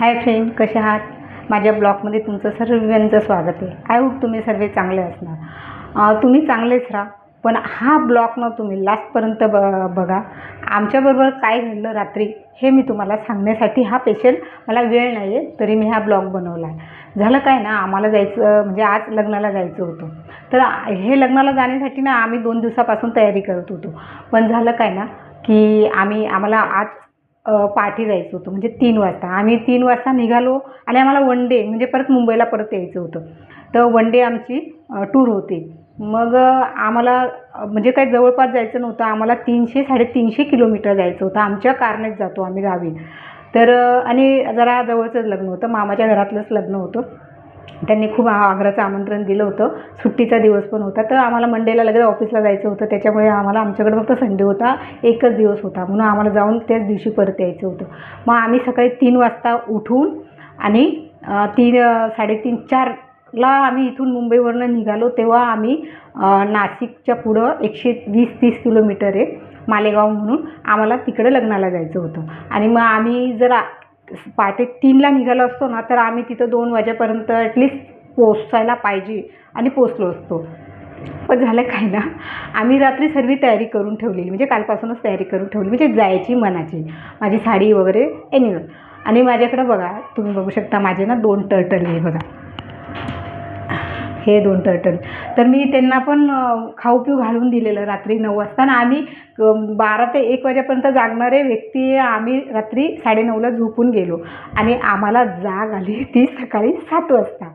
Hi friend, कसे आहात? माझ्या ब्लॉगमध्ये तुमचं सर्वांचं स्वागत आहे. आय होप तुम्ही सर्व चांगले असणार. तुम्ही चांगलेच राहा, पण हा ब्लॉग ना तुम्ही लास्टपर्यंत बघा. आमच्याबरोबर काय घडलं रात्री हे मी तुम्हाला सांगण्यासाठी हा स्पेशल मला वेळ नाही आहे, तरी मी हा ब्लॉग बनवला आहे. झालं काय ना, आम्हाला जायचं म्हणजे आज लग्नाला जायचं होतं. तर हे लग्नाला जाण्यासाठी ना आम्ही 2 दिवसापासून तयारी करत होतो. पण झालं काय ना की आम्हाला आज पहाटे जायचं होतं, म्हणजे 3 वाजता. आम्ही 3 वाजता निघालो आणि आम्हाला वन डे म्हणजे परत मुंबईला परत यायचं होतं. तर वन डे आमची टूर होती. मग आम्हाला म्हणजे काही जवळपास जायचं नव्हतं. आम्हाला 300-350 किलोमीटर जायचं होतं. आमच्या कारनेच जातो आम्ही गावी. तर आणि जरा जवळचंच लग्न होतं, मामाच्या घरातलंच लग्न होतं. त्यांनी खूप आग्रहाचं आमंत्रण दिलं होतं. सुट्टीचा दिवस पण होता, तर आम्हाला मंडेला लगेच ऑफिसला जायचं होतं. त्याच्यामुळे आमच्याकडे फक्त संडे होता, एकच दिवस होता, म्हणून आम्हाला जाऊन त्याच दिवशी परत यायचं होतं. मग आम्ही सकाळी 3 वाजता उठून आणि 3-3:30-4ला आम्ही इथून मुंबईवरून निघालो. तेव्हा आम्ही नाशिकच्या पुढं 120-130 किलोमीटर आहे मालेगाव म्हणून, आम्हाला तिकडं लग्नाला जायचं होतं. आणि मग आम्ही जर पहाटे 3ला निघालो असतो ना, तर आम्ही तिथं 2 वाजेपर्यंत ॲटलिस्ट पोचायला पाहिजे आणि पोचलो असतो. पण झालं काय ना, आम्ही रात्री सर्व तयारी करून ठेवलेली, म्हणजे कालपासूनच तयारी करून ठेवली, म्हणजे जायची मनाची. माझी साडी वगैरे एनिवे. आणि माझ्याकडं बघा, तुम्ही बघू शकता माझे ना 2 टर्टल आहे बघा, हे 2 टर्टल. तर मी त्यांना पण खाऊ पिऊ घालून दिलेलं रात्री 9 वाजता. आणि आम्ही 12 ते 1 वाजेपर्यंत जागणारे व्यक्ती आम्ही रात्री 9:30ला झोपून गेलो. आणि आम्हाला जाग आली ती सकाळी 7 वाजता.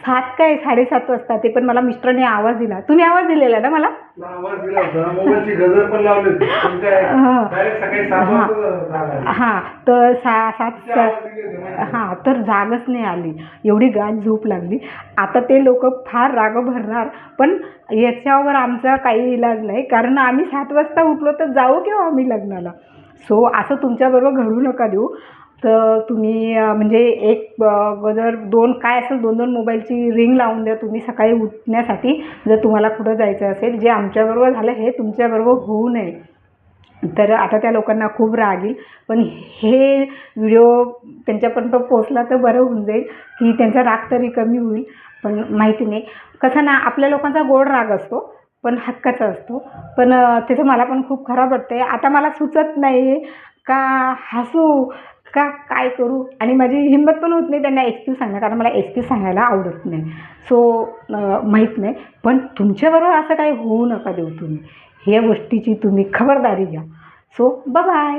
7 काय 7:30 वाजता. ते पण मला मिस्टरांनी आवाज दिला. तुम्ही आवाज दिलेला ना मला? आवाज दिला होता, मोबाईलची गजर पण लावली होती. पण काय डायरेक्ट सकाळी 7 वाजता जाग आली. हां, तर 7 आवाज दिले होते माहिती हां, तर जागच नाही आली. एवढी गाढ झोप लागली. आता ते लोकं फार राग भरणार, पण याच्यावर आमचा काही इलाज नाही, कारण आम्ही 7 वाजता उठलो तर जाऊ केव्हा आम्ही लग्नाला? सो असं तुमच्याबरोबर घडू नका देऊ. तर तुम्ही म्हणजे एक गजर 2 काय असेल 2-2 मोबाईलची रिंग लावून द्या तुम्ही सकाळी उठण्यासाठी, जर तुम्हाला कुठं जायचं असेल. जे आमच्याबरोबर झालं हे तुमच्याबरोबर होऊ नये. तर आता त्या लोकांना खूप राग येईल, पण हे व्हिडिओ त्यांच्यापर्यंत पोहोचला तर बरं होऊन जाईल, की त्यांचा राग तरी कमी होईल. पण माहिती नाही कसं ना, आपल्या लोकांचा गोड राग असतो, पण हक्काचा असतो. पण त्याचं मला पण खूप खराब वाटतं आहे. आता मला सुचत नाही का हसू का काय करू, आणि माझी हिंमत पण होत नाही त्यांना एक्सक्यूज सांगणं, कारण मला एक्सक्यूज सांगायला आवडत नाही. सो माहीत नाही, पण तुमच्याबरोबर असं काही होऊ नका देऊ तुम्ही. ह्या गोष्टीची तुम्ही खबरदारी घ्या. So bye.